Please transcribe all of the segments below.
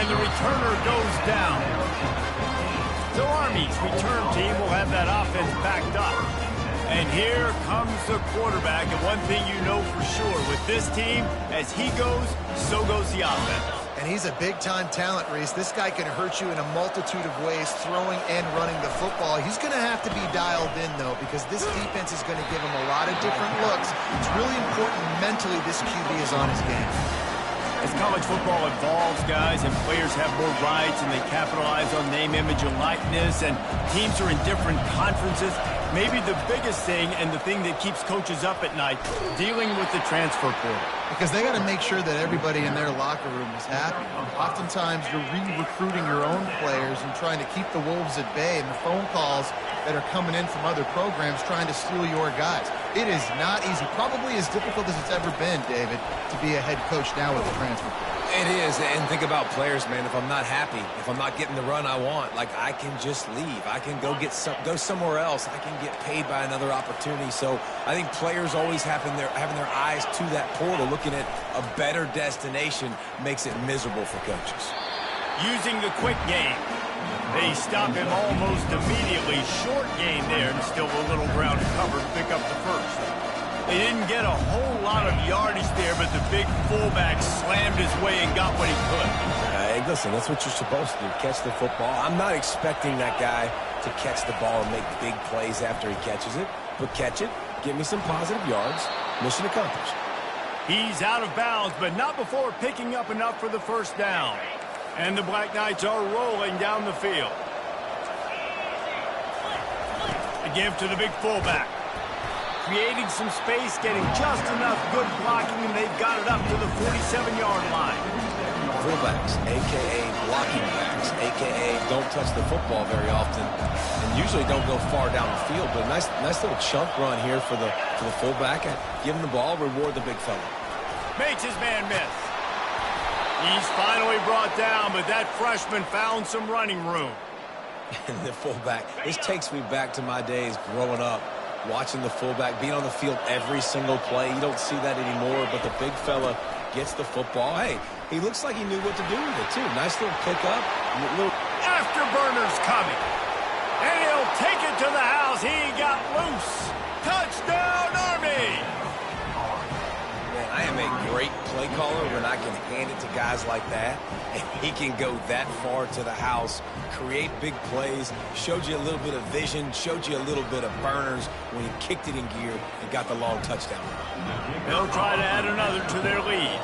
And the returner goes down. So Army's return team will have that offense backed up. And here comes the quarterback. And one thing you know for sure, with this team, as he goes, so goes the offense. And he's a big-time talent, Reese. This guy can hurt you in a multitude of ways, throwing and running the football. He's going to have to be dialed in, though, because this defense is going to give him a lot of different looks. It's really important mentally this QB is on his game. As college football evolves, guys, and players have more rights and they capitalize on name, image, and likeness, and teams are in different conferences, maybe the biggest thing and the thing that keeps coaches up at night, dealing with the transfer portal. Because they got to make sure that everybody in their locker room is happy. Oftentimes, you're re-recruiting your own players and trying to keep the Wolves at bay, and the phone calls that are coming in from other programs trying to steal your guys. It is not easy. Probably as difficult as it's ever been, David, to be a head coach now with the transfer portal. It is, and think about players, man. If I'm not happy, if I'm not getting the run I want, like, I can just leave. I can go somewhere else. I can get paid by another opportunity. So I think players always having their eyes to that portal, looking at a better destination, makes it miserable for coaches. Using the quick game. They stop him almost immediately. Short gain there, and still a little ground to cover to pick up the first. They didn't get a whole lot of yardage there, but the big fullback slammed his way and got what he could. Hey, listen, that's what you're supposed to do, catch the football. I'm not expecting that guy to catch the ball and make big plays after he catches it, but catch it, give me some positive yards, mission accomplished. He's out of bounds, but not before picking up enough for the first down. And the Black Knights are rolling down the field. A give to the big fullback. Creating some space, getting just enough good blocking, and they've got it up to the 47-yard line. Fullbacks, a.k.a. blocking backs, a.k.a. don't touch the football very often, and usually don't go far down the field. But a nice little chunk run here for the fullback. Give him the ball, reward the big fella. Makes his man miss. He's finally brought down, but that freshman found some running room. And the fullback, this takes me back to my days growing up, watching the fullback being on the field every single play. You don't see that anymore, but the big fella gets the football. Hey, he looks like he knew what to do with it, too. Nice little pickup. Afterburners coming. And he'll take it to the house. He got loose. Touchdown, Army! Man, I am a great play caller when I can hand it to guys like that, and he can go that far to the house, create big plays, showed you a little bit of vision, showed you a little bit of burners when he kicked it in gear and got the long touchdown. They'll try to add another to their lead.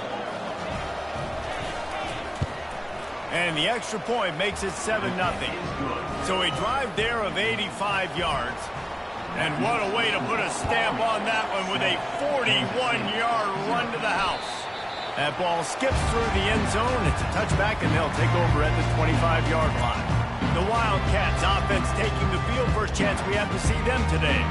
And the extra point makes it 7-0. So a drive there of 85 yards. And what a way to put a stamp on that one with a 41-yard run to the house. That ball skips through the end zone. It's a touchback, and they'll take over at the 25-yard line. The Wildcats offense taking the field. First chance we have to see them today.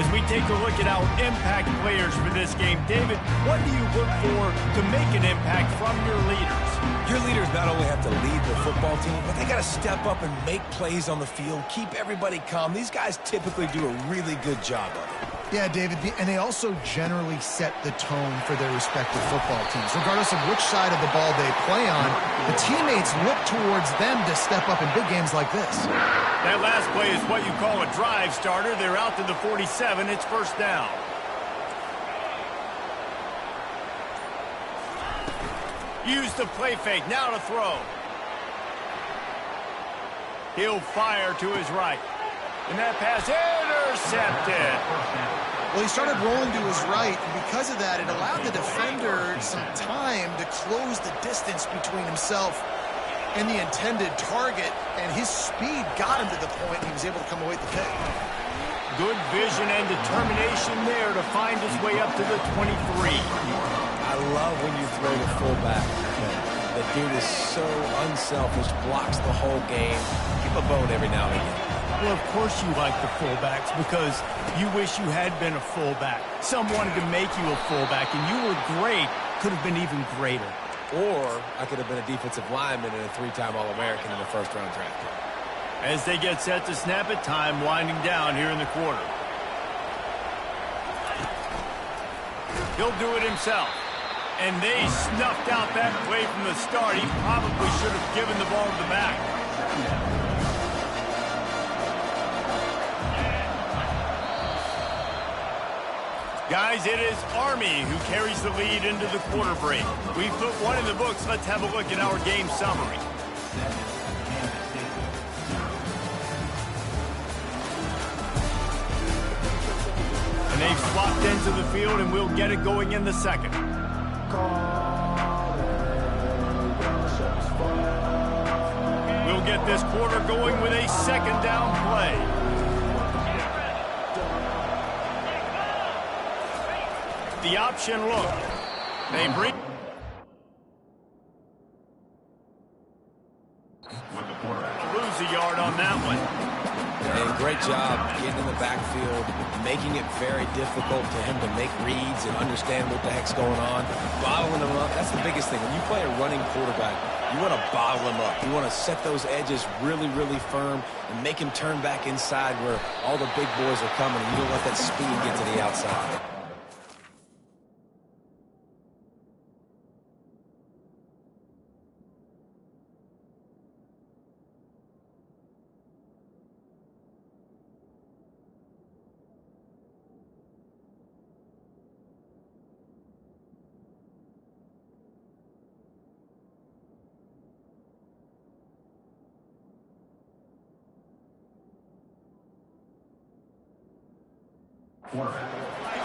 As we take a look at our impact players for this game, David, what do you look for to make an impact from your leaders? Your leaders not only have to lead the football team, but they got to step up and make plays on the field, keep everybody calm. These guys typically do a really good job of it. Yeah, David, and they also generally set the tone for their respective football teams. Regardless of which side of the ball they play on, the teammates look towards them to step up in big games like this. That last play is what you call a drive starter. They're out to the 47. It's first down. Use the play fake. Now to throw. He'll fire to his right. And that pass intercepted. Well, he started rolling to his right, and because of that, it allowed the defender some time to close the distance between himself and the intended target, and his speed got him to the point he was able to come away with the pick. Good vision and determination there to find his way up to the 23. I love when you throw the fullback. The dude is so unselfish, blocks the whole game. Give a bone every now and again. Well, of course you like the fullbacks because you wish you had been a fullback. Some wanted to make you a fullback, and you were great. Could have been even greater. Or I could have been a defensive lineman and a three-time All-American in the first-round draft. As they get set to snap it, time winding down here in the quarter. He'll do it himself. And they snuffed out that play from the start. He probably should have given the ball to the back. Guys, it is Army who carries the lead into the quarter break. We've put one in the books. Let's have a look at our game summary. And they've swapped into the field, and we'll get it going in the second. We'll get this quarter going with a second down play. The option look. They bring... Lose a yard on that one. And great job getting in the backfield, making it very difficult for him to make reads and understand what the heck's going on. Bottling him up, that's the biggest thing. When you play a running quarterback, you want to bottle him up. You want to set those edges really, really firm and make him turn back inside where all the big boys are coming. You don't let that speed get to the outside.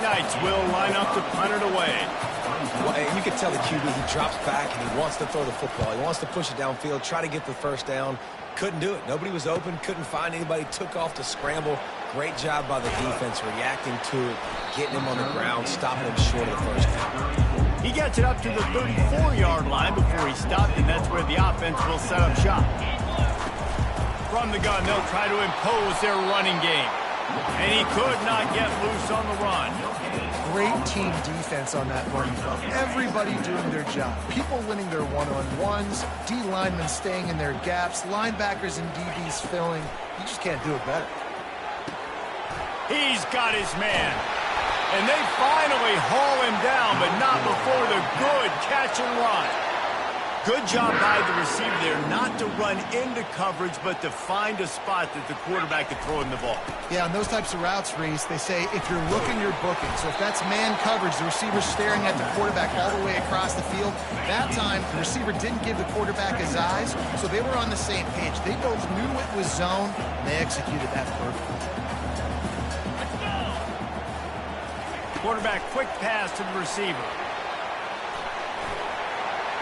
Knights will line up to punt it away. Well, you can tell the QB, he drops back and he wants to throw the football. He wants to push it downfield, try to get the first down. Couldn't do it. Nobody was open, couldn't find anybody, took off to scramble. Great job by the defense reacting to it, getting him on the ground, stopping him short of the first down. He gets it up to the 34-yard line before he stopped, and that's where the offense will set up shop. From the gun, they'll try to impose their running game. And he could not get loose on the run. Great team defense on that run. Everybody doing their job. People winning their one-on-ones, D linemen staying in their gaps, linebackers and DBs filling. You just can't do it better. He's got his man. And they finally haul him down, but not before the good catch and run. Good job by the receiver there not to run into coverage, but to find a spot that the quarterback could throw him the ball. Yeah, on those types of routes, Reese, they say if you're looking, you're booking. So if that's man coverage, the receiver's staring at the quarterback all the way across the field. That time, the receiver didn't give the quarterback his eyes, so they were on the same page. They both knew it was zone, and they executed that perfectly. Quarterback quick pass to the receiver.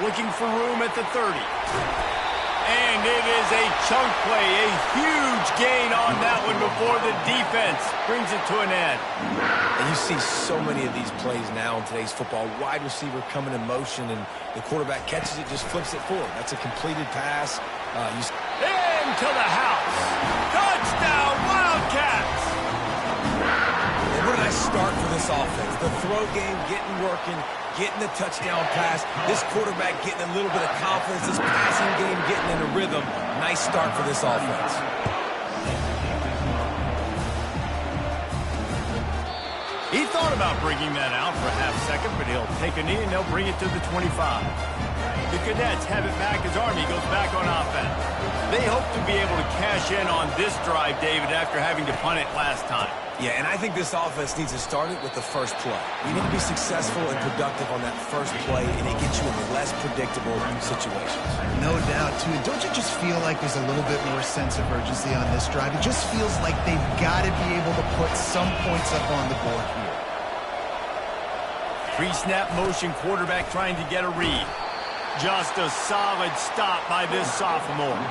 Looking for room at the 30. And it is a chunk play, a huge gain on that one before the defense brings it to an end. And you see so many of these plays now in today's football. Wide receiver coming in motion, and the quarterback catches it, just flips it forward. That's a completed pass. Into the house. Touchdown, Wildcats! And where did I start for this offense? The throw game getting working, getting the touchdown pass. This quarterback getting a little bit of confidence. This passing game getting in a rhythm. Nice start for this offense. He thought about bringing that out for a half second, but he'll take a knee and they'll bring it to the 25. The Cadets have it back as Army goes back on offense. They hope to be able to cash in on this drive, David, after having to punt it last time. Yeah, and I think this offense needs to start it with the first play. You need to be successful and productive on that first play, and it gets you in less predictable situations. No doubt, too. Don't you just feel like there's a little bit more sense of urgency on this drive? It just feels like they've got to be able to put some points up on the board here. Pre-snap motion, quarterback trying to get a read. Just a solid stop by this sophomore.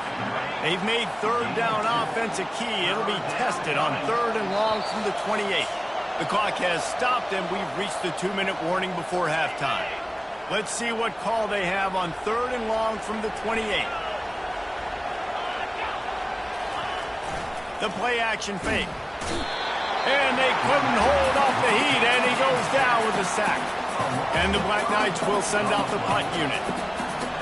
They've made third down offense a key. It'll be tested on 3rd and long from the 28. The clock has stopped, and we've reached the 2-minute warning before halftime. Let's see what call they have on 3rd and long from the 28. The play action fake. And they couldn't hold off the heat, and he goes down with a sack. And the Black Knights will send out the punt unit.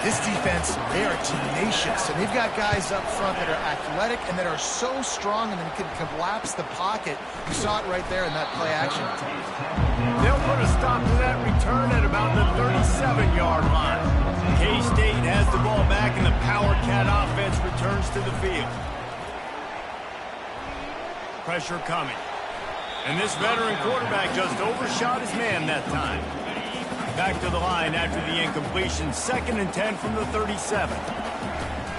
This defense, they are tenacious, and they've got guys up front that are athletic and that are so strong and then can collapse the pocket. You saw it right there in that play action. They'll put a stop to that return at about the 37-yard line. K-State has the ball back, and the Power Cat offense returns to the field. Pressure coming. And this veteran quarterback just overshot his man that time. Back to the line after the incompletion. 2nd and 10 from the 37.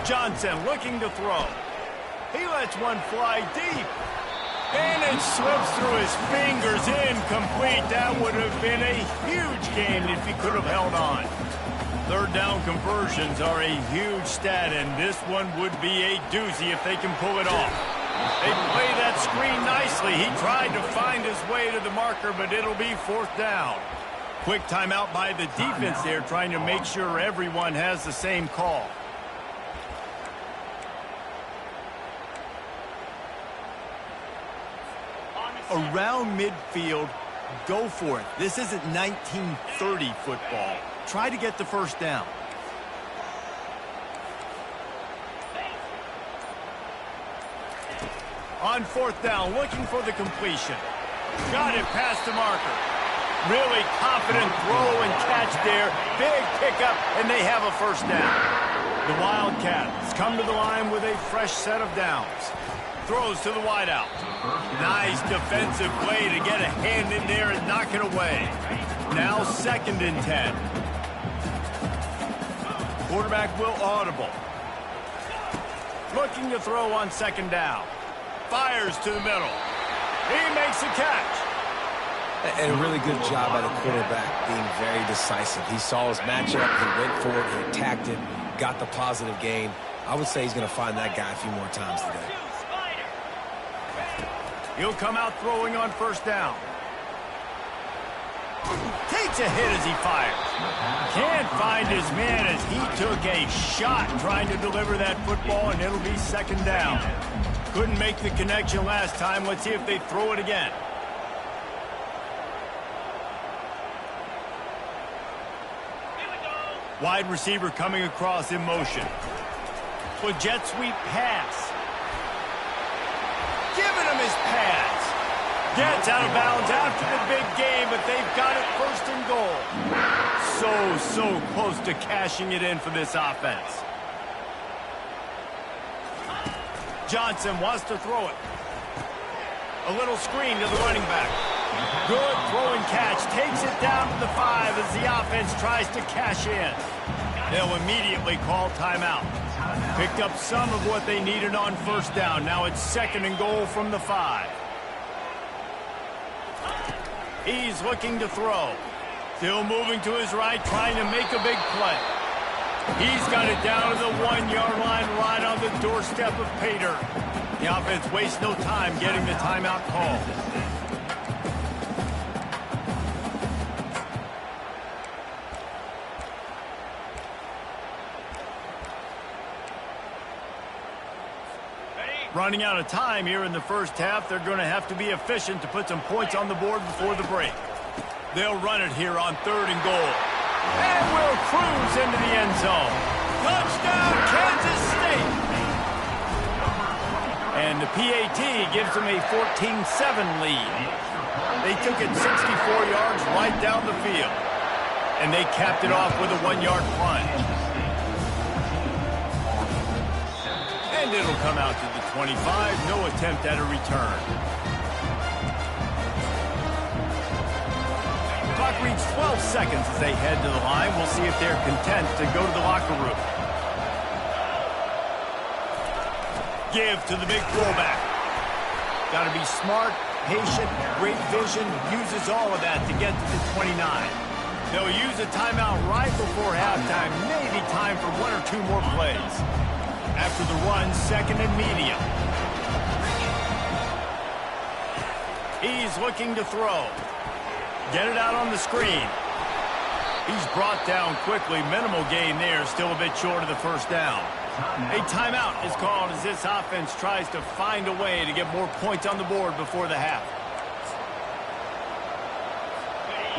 Johnson looking to throw. He lets one fly deep. And it slips through his fingers. Incomplete. That would have been a huge gain if he could have held on. 3rd down conversions are a huge stat, and this one would be a doozy if they can pull it off. They play that screen nicely. He tried to find his way to the marker, but it'll be 4th down. Quick timeout by the defense there, trying to make sure everyone has the same call. Around midfield, go for it. This isn't 1930 football. Try to get the 1st down. On 4th down, looking for the completion. Got it past the marker. Really confident throw and catch there. Big pickup, and they have a 1st down. The Wildcats come to the line with a fresh set of downs. Throws to the wideout. Nice defensive play to get a hand in there and knock it away. Now 2nd and 10. Quarterback will audible. Looking to throw on 2nd down. Fires to the middle. He makes a catch. And a really good job by the quarterback being very decisive. He saw his matchup, he went for it, he attacked it, got the positive gain. I would say he's going to find that guy a few more times today. He'll come out throwing on 1st down. Takes a hit as he fires. Can't find his man as he took a shot trying to deliver that football, and it'll be 2nd down. Couldn't make the connection last time. Let's see if they throw it again. Wide receiver coming across in motion. With jet sweep pass. Giving him his pass. Gets out of bounds after the big game, but they've got it 1st and goal. So close to cashing it in for this offense. Johnson wants to throw it. A little screen to the running back. Good throwing catch. Takes it down to the 5 as the offense tries to cash in. They'll immediately call timeout. Picked up some of what they needed on 1st down. Now it's 2nd and goal from the 5. He's looking to throw. Still moving to his right, trying to make a big play. He's got it down to the 1-yard line, right on the doorstep of Pater. The offense wastes no time getting the timeout call. Running out of time here in the 1st half. They're going to have to be efficient to put some points on the board before the break. They'll run it here on 3rd and goal. And will cruise into the end zone. Touchdown, Kansas State! And the PAT gives them a 14-7 lead. They took it 64 yards right down the field. And they capped it off with a 1-yard plunge. And it'll come out to the 25. No attempt at a return. Clock reads 12 seconds as they head to the line. We'll see if they're content to go to the locker room. Give to the big fullback. Got to be smart, patient, great vision. Uses all of that to get to the 29. They'll use a timeout right before halftime. Maybe time for 1 or 2 more plays. After the run, 2nd and medium. He's looking to throw. Get it out on the screen. He's brought down quickly. Minimal gain there. Still a bit short of the 1st down. A timeout is called as this offense tries to find a way to get more points on the board before the half.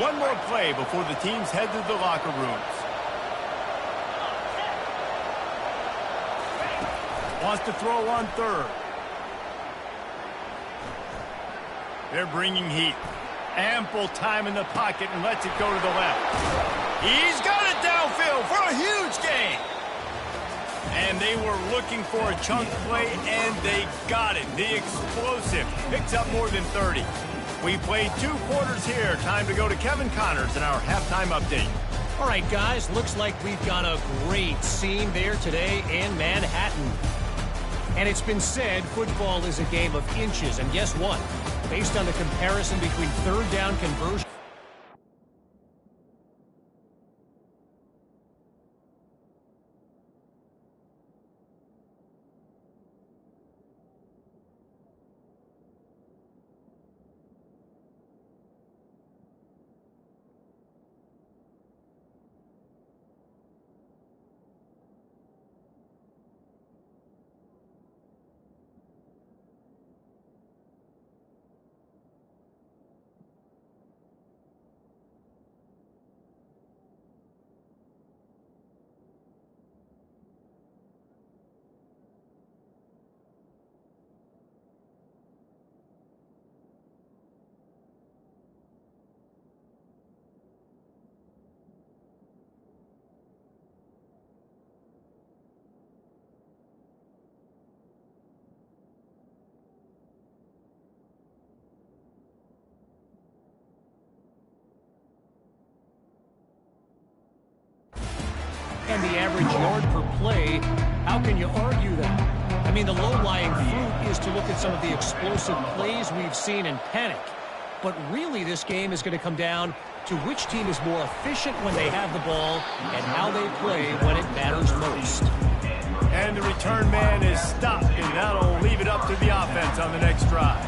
One more play before the teams head to the locker rooms. Wants to throw on third. They're bringing heat. Ample time in the pocket and lets it go to the left. He's got it downfield for a huge gain. And they were looking for a chunk play, and they got it. The explosive picks up more than 30. We played 2 quarters here. Time to go to Kevin Connors in our halftime update. All right, guys, looks like we've got a great scene there today in Manhattan. And it's been said football is a game of inches. And guess what? Based on the comparison between third down conversion. And the average yard per play, how can you argue that? I mean, the low-lying fruit is to look at some of the explosive plays we've seen in panic. But really, this game is going to come down to which team is more efficient when they have the ball and how they play when it matters most. And the return man is stopped, and that'll leave it up to the offense on the next drive.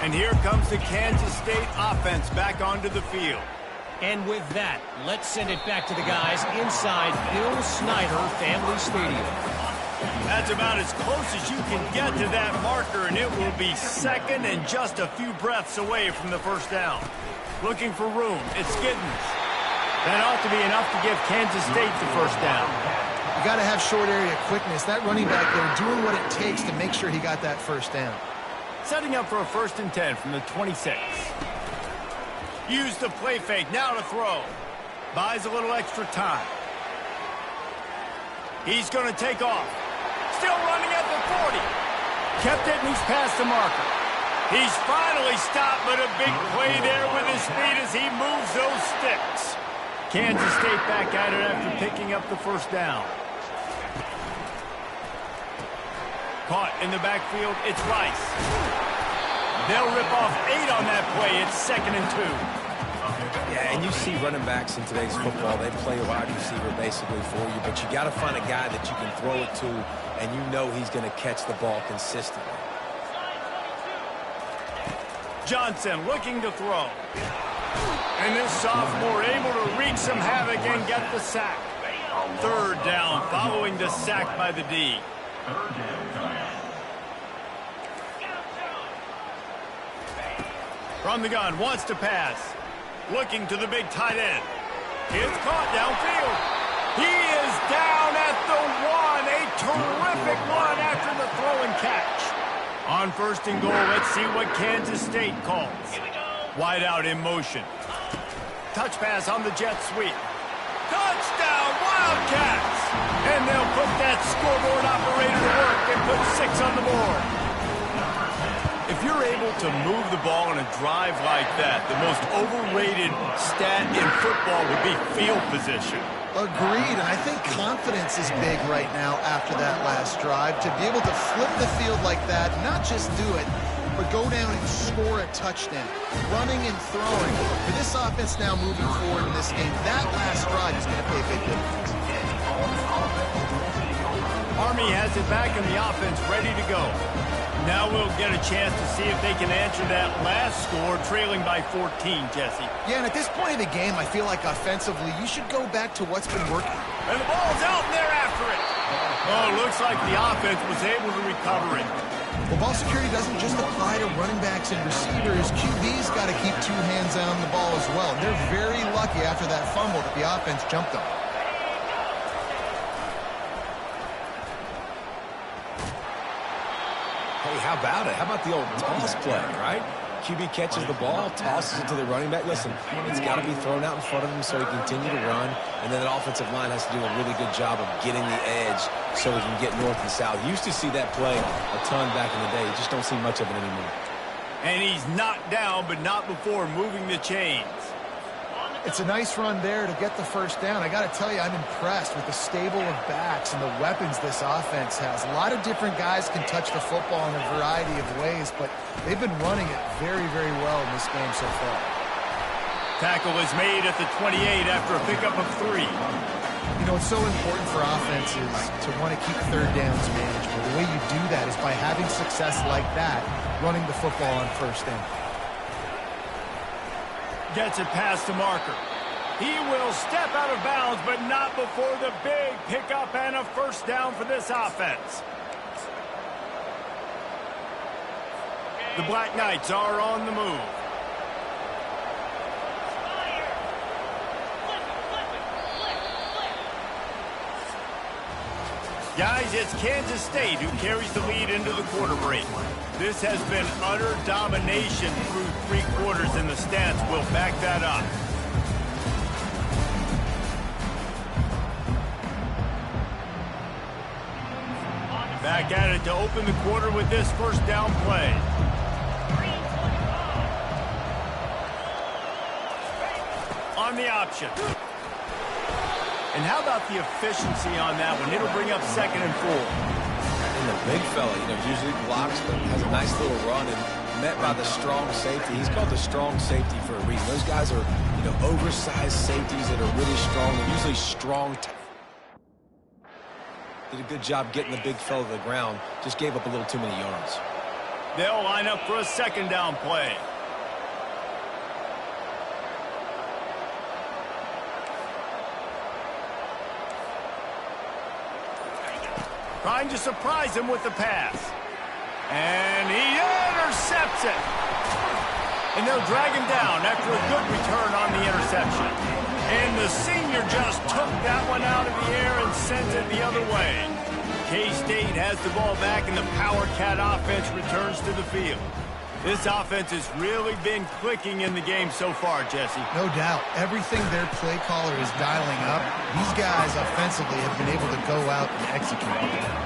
And here comes the Kansas State offense back onto the field. And with that, let's send it back to the guys inside Bill Snyder Family Stadium. That's about as close as you can get to that marker, and it will be second and just a few breaths away from the first down. Looking for room. It's Giddens. That ought to be enough to give Kansas State the first down. You got to have short area quickness. That running back there doing what it takes to make sure he got that first down. Setting up for a 1st and 10 from the 26. Use the play fake. Now to throw. Buys a little extra time. He's going to take off. Still running at the 40. Kept it, and he's past the marker. He's finally stopped, but a big play there with his speed as he moves those sticks. Kansas State back at it after picking up the first down. Caught in the backfield. It's Rice. They'll rip off 8 on that play. It's 2nd and 2. Yeah, and you see running backs in today's football, they play a wide receiver basically for you, but you got to find a guy that you can throw it to, and you know he's going to catch the ball consistently. Johnson looking to throw. And this sophomore able to wreak some havoc and get the sack. 3rd down following the sack by the D. From the gun, wants to pass. Looking to the big tight end. It's caught downfield. He is down at the 1. A terrific run after the throw and catch. On 1st and goal, let's see what Kansas State calls. Wide out in motion. Touch pass on the jet sweep. Touchdown, Wildcats! And they'll put that scoreboard operator to work and put 6 on the board. If you're able to move the ball in a drive like that, the most overrated stat in football would be field position. Agreed, and I think confidence is big right now after that last drive. To be able to flip the field like that, not just do it, but go down and score a touchdown. Running and throwing. For this offense now moving forward in this game, that last drive is going to pay big dividends. Army has it back in the offense ready to go. Now we'll get a chance to see if they can answer that last score, trailing by 14, Jesse. Yeah, and at this point of the game, I feel like offensively, you should go back to what's been working. And the ball's out, and they're after it. Oh, looks like the offense was able to recover it. Well, ball security doesn't just apply to running backs and receivers. QB's got to keep 2 hands on the ball as well. And they're very lucky after that fumble that the offense jumped on. Hey, how about it? How about the old toss play, right? QB catches the ball, tosses it to the running back. Listen, it's got to be thrown out in front of him so he can continue to run, and then the offensive line has to do a really good job of getting the edge so he can get north and south. You used to see that play a ton back in the day. You just don't see much of it anymore. And he's knocked down, but not before moving the chains. It's a nice run there to get the first down. I got to tell you, I'm impressed with the stable of backs and the weapons this offense has. A lot of different guys can touch the football in a variety of ways, but they've been running it very, very well in this game so far. Tackle is made at the 28 after a pickup of 3. You know, it's so important for offenses to want to keep third downs manageable. The way you do that is by having success like that, running the football on first down. Gets it past the marker. He will step out of bounds, but not before the big pickup and a first down for this offense. The Black Knights are on the move. Guys, it's Kansas State who carries the lead into the quarter break. This has been utter domination through 3 quarters, and the stats will back that up. Back at it to open the quarter with this first down play. On the option. And how about the efficiency on that one? It'll bring up 2nd and 4. And the big fella, usually blocks, but has a nice little run and met by the strong safety. He's called the strong safety for a reason. Those guys are, oversized safeties that are really strong. They're usually strong. Did a good job getting the big fella to the ground. Just gave up a little too many yards. They'll line up for a 2nd down play. Trying to surprise him with the pass. And he intercepts it. And they'll drag him down after a good return on the interception. And the senior just took that one out of the air and sent it the other way. K-State has the ball back, and the Power Cat offense returns to the field. This offense has really been clicking in the game so far, Jesse. No doubt. Everything their play caller is dialing up, these guys offensively have been able to go out and execute.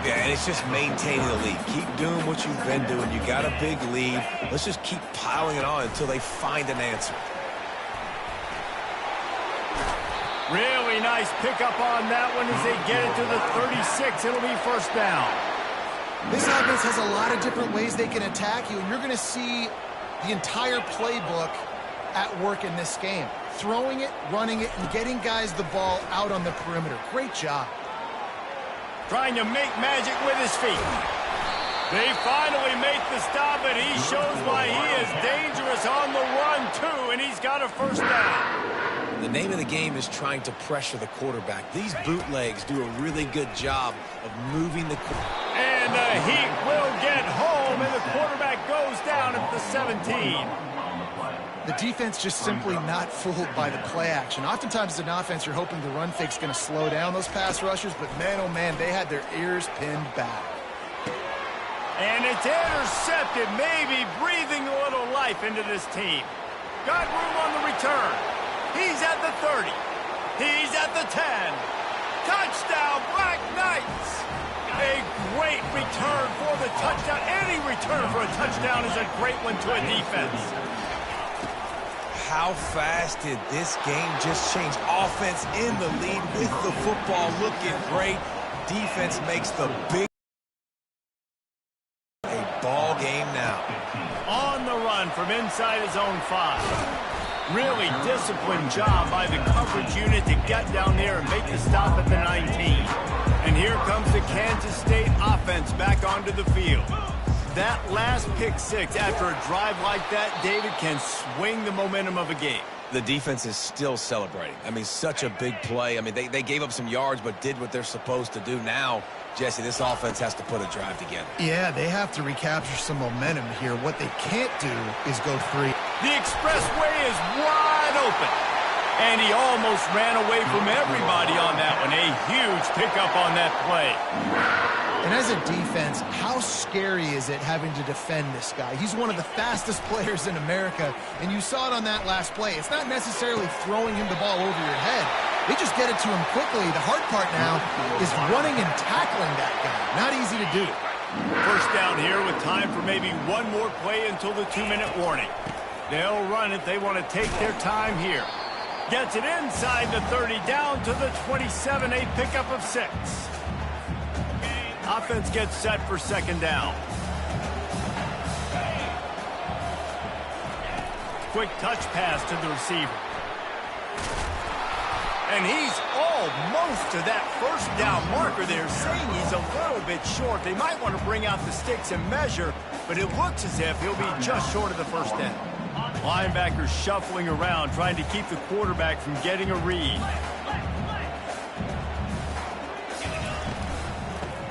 Yeah, and it's just maintaining the lead. Keep doing what you've been doing. You got a big lead. Let's just keep piling it on until they find an answer. Really nice pickup on that one as they get it to the 36. It'll be first down. This offense has a lot of different ways they can attack you, and you're going to see the entire playbook at work in this game. Throwing it, running it, and getting guys the ball out on the perimeter. Great job. Trying to make magic with his feet. They finally make the stop, and he shows why he is dangerous on the run, too, and he's got a first down. The name of the game is trying to pressure the quarterback. These bootlegs do a really good job of moving the quarterback. And the Heat will get home, and the quarterback goes down at the 17. The defense just simply not fooled by the play action. Oftentimes as an offense, you're hoping the run fake's going to slow down those pass rushers, but man, oh man, they had their ears pinned back. And it's intercepted, maybe breathing a little life into this team. Got room on the return. He's at the 30. He's at the 10. Touchdown, Black Knights! A great return for the touchdown. Any return for a touchdown is a great one to a defense. How fast did this game just change? Offense in the lead with the football looking great. Defense makes the big ball game now. On the run from inside his own 5. Really disciplined job by the coverage unit to get down there and make the stop at the 19. And here comes the Kansas State offense back onto the field. That last pick 6 after a drive like that, David, can swing the momentum of a game. The defense is still celebrating. I mean, such a big play. I mean, they gave up some yards but did what they're supposed to do. Now, Jesse, this offense has to put a drive together. Yeah, they have to recapture some momentum here. What they can't do is go 3. The expressway is wide open. And he almost ran away from everybody on that one. A huge pickup on that play. And as a defense, how scary is it having to defend this guy? He's one of the fastest players in America, and you saw it on that last play. It's not necessarily throwing him the ball over your head. They just get it to him quickly. The hard part now is running and tackling that guy. Not easy to do. First down here with time for maybe one more play until the 2-minute warning. They'll run it. They want to take their time here. Gets it inside the 30, down to the 27, a pickup of 6. Offense gets set for second down. Quick touch pass to the receiver. And he's almost to that first down marker there, saying he's a little bit short. They might want to bring out the sticks and measure, but it looks as if he'll be just short of the first down. Linebackers shuffling around, trying to keep the quarterback from getting a read.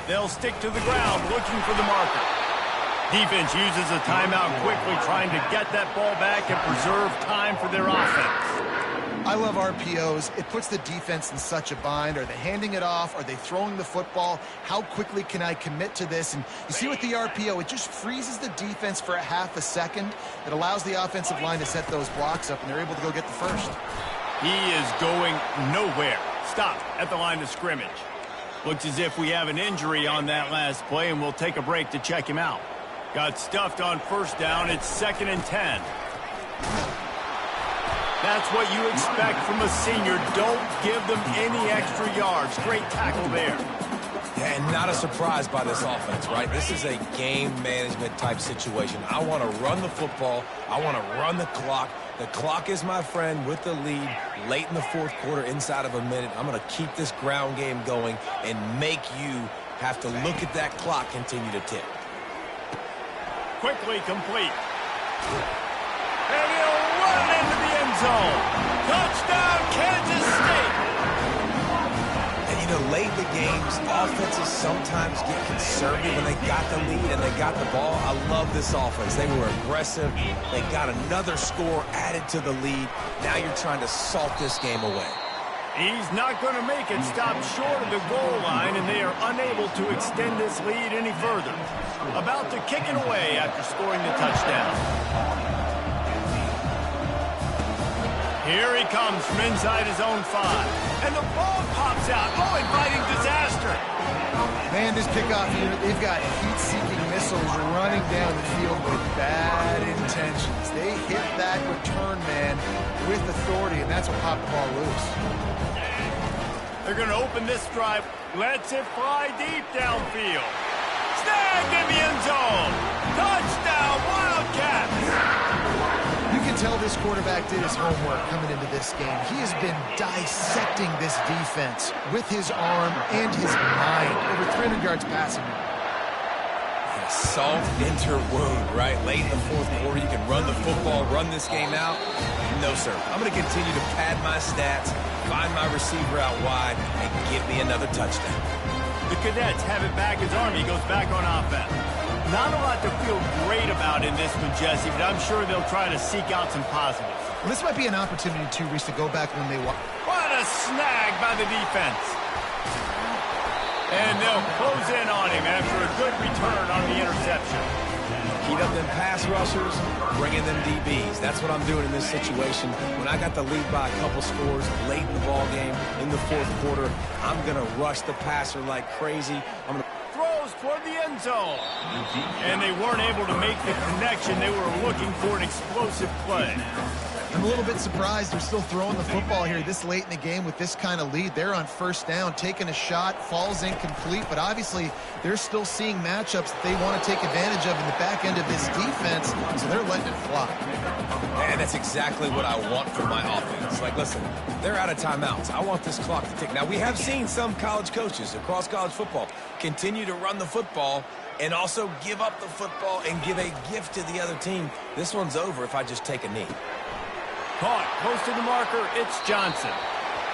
They'll stick to the ground, looking for the marker. Defense uses a timeout quickly, trying to get that ball back and preserve time for their offense. I love RPOs. It puts the defense in such a bind. Are they handing it off? Are they throwing the football? How quickly can I commit to this? And you see with the RPO, it just freezes the defense for a half a second. It allows the offensive line to set those blocks up, and they're able to go get the first. He is going nowhere. Stop at the line of scrimmage. Looks as if we have an injury on that last play, and we'll take a break to check him out. Got stuffed on first down. It's 2nd and 10. That's what you expect from a senior. Don't give them any extra yards. Great tackle there. Yeah, and not a surprise by this offense, right? This is a game management type situation. I want to run the football. I want to run the clock. The clock is my friend with the lead late in the fourth quarter, inside of a minute. I'm going to keep this ground game going and make you have to look at that clock continue to tick. Quickly complete. And he'll run into the end zone. Touchdown, Kansas State. And, you know, late in the games, offenses sometimes get conservative when they got the lead and they got the ball. I love this offense. They were aggressive. They got another score added to the lead. Now you're trying to salt this game away. He's not going to make it. Stop short of the goal line, and they are unable to extend this lead any further. About to kick it away after scoring the touchdown. Here he comes from inside his own 5. And the ball pops out. Oh, inviting disaster. Man, this kickoff unit, they've got heat-seeking missiles running down the field with bad intentions. They hit that return man with authority, and that's what popped the ball loose. They're going to open this drive. Lets it fly deep downfield. Snag in the end zone. Touchdown, Wildcats. You can tell this quarterback did his homework coming into this game. He has been dissecting this defense with his arm and his mind. Over 300 yards passing. Salt enter wound, right? Late in the fourth quarter, you can run the football, run this game out. No, sir. I'm going to continue to pad my stats, find my receiver out wide, and give me another touchdown. The Cadets have it back as Army goes back on offense. Not a lot to feel great about in this one, Jesse, but I'm sure they'll try to seek out some positives. Well, this might be an opportunity, too, Reese, to go back when they want. What a snag by the defense. And they'll close in on him after a good return on the interception. Heat up them pass rushers, bring in them DBs. That's what I'm doing in this situation. When I got the lead by a couple scores late in the ball game, in the fourth quarter, I'm going to rush the passer like crazy. I'm going to throws toward the end zone. And they weren't able to make the connection. They were looking for an explosive play. I'm a little bit surprised they're still throwing the football here this late in the game with this kind of lead. They're on first down, taking a shot, falls incomplete, but obviously they're still seeing matchups that they want to take advantage of in the back end of this defense, so they're letting it fly. And that's exactly what I want from my offense. Like, listen, they're out of timeouts. I want this clock to tick. Now, we have seen some college coaches across college football continue to run the football and also give up the football and give a gift to the other team. This one's over if I just take a knee. Caught close to the marker, it's Johnson.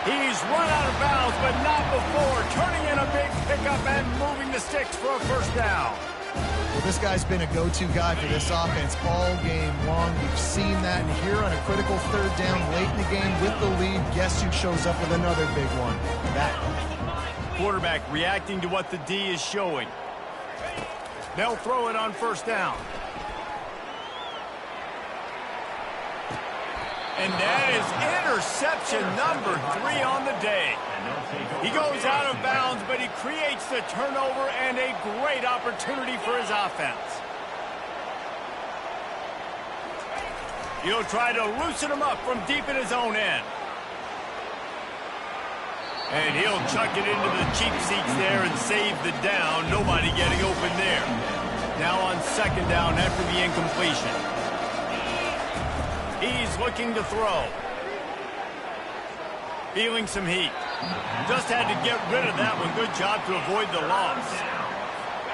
He's run out of bounds, but not before. Turning in a big pickup and moving the sticks for a first down. Well, this guy's been a go-to guy for this offense all game long. We've seen that, and here on a critical third down late in the game with the lead, guess who shows up with another big one? That Quarterback reacting to what the D is showing. They'll throw it on first down. And that is interception number 3 on the day. He goes out of bounds, but he creates the turnover and a great opportunity for his offense. He'll try to loosen him up from deep in his own end. And he'll chuck it into the cheap seats there and save the down. Nobody getting open there. Now on second down after the incompletion. He's looking to throw. Feeling some heat. Just had to get rid of that one. Good job to avoid the loss.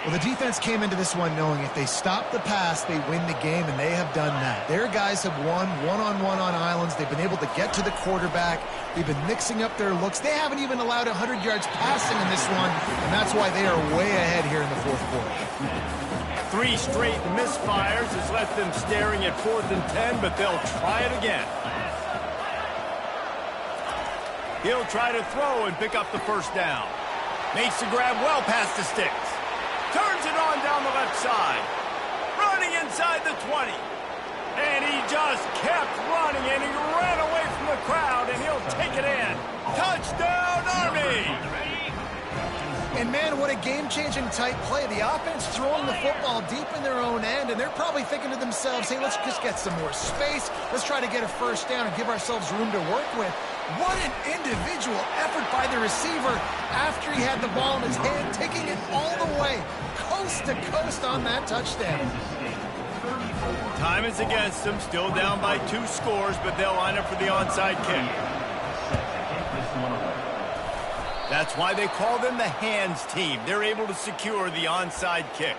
Well, the defense came into this one knowing if they stop the pass, they win the game, and they have done that. Their guys have won one-on-one on islands. They've been able to get to the quarterback. They've been mixing up their looks. They haven't even allowed 100 yards passing in this one, and that's why they are way ahead here in the fourth quarter. 3 straight misfires has left them staring at 4th and 10, but they'll try it again. He'll try to throw and pick up the first down. Makes the grab well past the sticks. Turns it on down the left side. Running inside the 20. And he just kept running, and he ran away from the crowd, and he'll take it in. Touchdown, Army! And, man, what a game-changing type play. The offense throwing the football deep in their own end, and they're probably thinking to themselves, hey, let's just get some more space. Let's try to get a first down and give ourselves room to work with. What an individual effort by the receiver after he had the ball in his hand, taking it all the way, coast to coast on that touchdown. Time is against them, still down by 2 scores, but they'll line up for the onside kick. That's why they call them the hands team. They're able to secure the onside kick.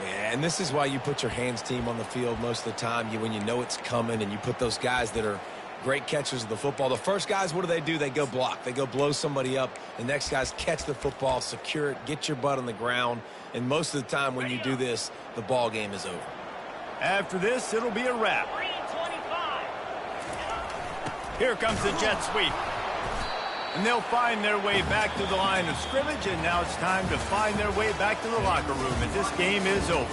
Yeah, and this is why you put your hands team on the field most of the time. When you know it's coming, and you put those guys that are great catchers of the football. The first guys, what do? They go block. They go blow somebody up. The next guys catch the football, secure it, get your butt on the ground. And most of the time when you do this, the ball game is over. After this, it'll be a wrap. Here comes the jet sweep. And they'll find their way back to the line of scrimmage, and now it's time to find their way back to the locker room, and this game is over.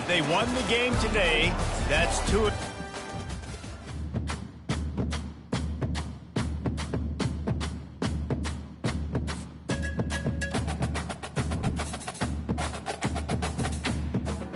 They won the game today. That's 2.